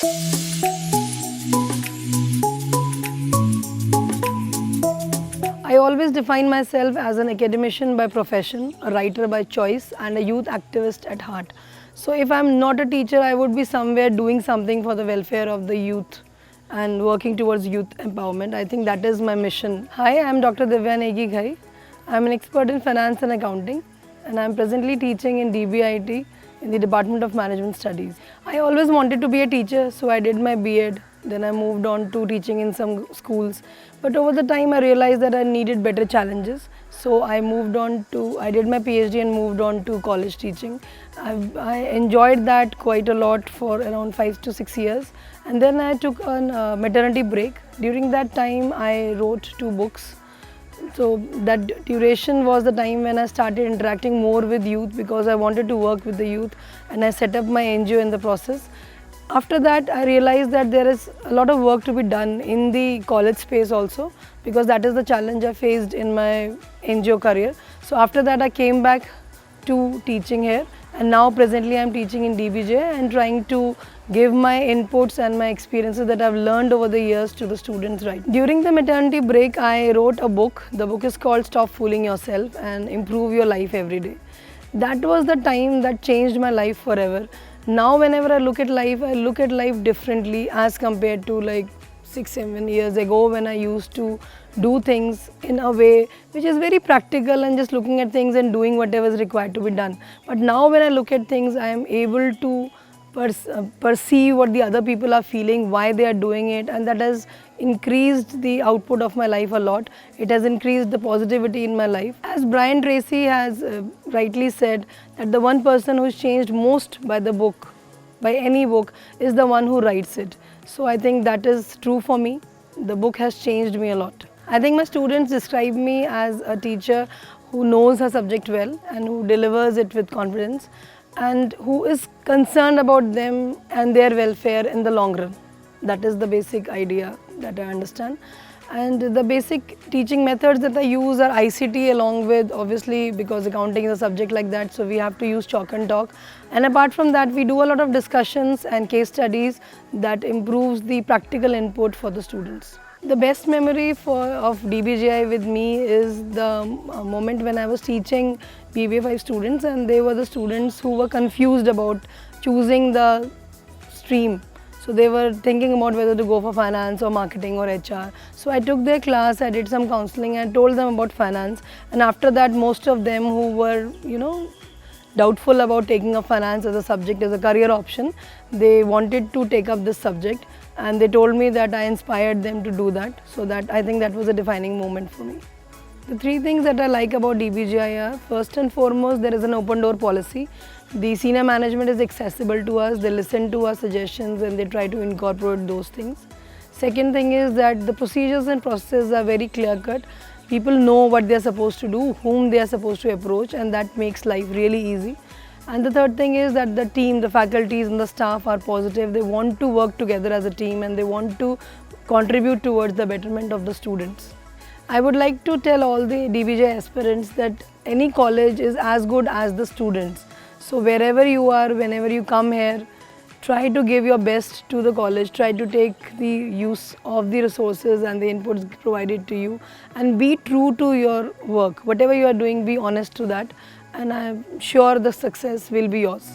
I always define myself as an academician by profession, a writer by choice, and a youth activist at heart. So if I'm not a teacher, I would be somewhere doing something for the welfare of the youth and working towards youth empowerment. I think that is my mission. Hi, I'm Dr. Divya Ghai. I'm an expert in finance and accounting, and I'm presently teaching in DBIT in the Department of Management Studies. I always wanted to be a teacher, so I did my B.Ed. Then I moved on to teaching in some schools. But over the time, I realized that I needed better challenges. So I did my PhD and moved on to college teaching. I enjoyed that quite a lot for around 5 to 6 years. And then I took a maternity break. During that time, I wrote 2 books. So that duration was the time when I started interacting more with youth because I wanted to work with the youth, and I set up my NGO in the process. After that, I realized that there is a lot of work to be done in the college space also, because that is the challenge I faced in my NGO career. So after that, I came back to teaching here, and now presently I'm teaching in DBJ and trying to give my inputs and my experiences that I've learned over the years to the students. Right. During the maternity break, I wrote a book. The book is called Stop Fooling Yourself and Improve Your Life Every Day. That was the time that changed my life forever. Now whenever I look at life differently as compared to like 6-7 years ago, when I used to do things in a way which is very practical and just looking at things and doing whatever is required to be done. But now when I look at things, I am able to perceive what the other people are feeling, why they are doing it, and that has increased the output of my life a lot. It has increased the positivity in my life. As Brian Tracy has rightly said, that the one person who is changed most by the book, by any book, is the one who writes it. So I think that is true for me. The book has changed me a lot. I think my students describe me as a teacher who knows her subject well and who delivers it with confidence, and who is concerned about them and their welfare in the long run. That is the basic idea that I understand. And the basic teaching methods that I use are ICT, along with, obviously, because accounting is a subject like that, so we have to use chalk and talk. And apart from that, we do a lot of discussions and case studies that improves the practical input for the students. The best memory of DBGI with me is the moment when I was teaching BBA 5 students, and they were the students who were confused about choosing the stream. So they were thinking about whether to go for finance or marketing or HR. So I took their class, I did some counseling and told them about finance. And after that, most of them who were, doubtful about taking up finance as a subject, as a career option, they wanted to take up this subject. And they told me that I inspired them to do that. So that I think that was a defining moment for me. The 3 things that I like about DBGI are, first and foremost, there is an open door policy. The senior management is accessible to us, they listen to our suggestions and they try to incorporate those things. Second thing is that the procedures and processes are very clear cut. People know what they are supposed to do, whom they are supposed to approach, and that makes life really easy. And the third thing is that the team, the faculties and the staff are positive. They want to work together as a team and they want to contribute towards the betterment of the students. I would like to tell all the DBJ aspirants that any college is as good as the students. So wherever you are, whenever you come here, try to give your best to the college, try to take the use of the resources and the inputs provided to you, and be true to your work. Whatever you are doing, be honest to that, and I am sure the success will be yours.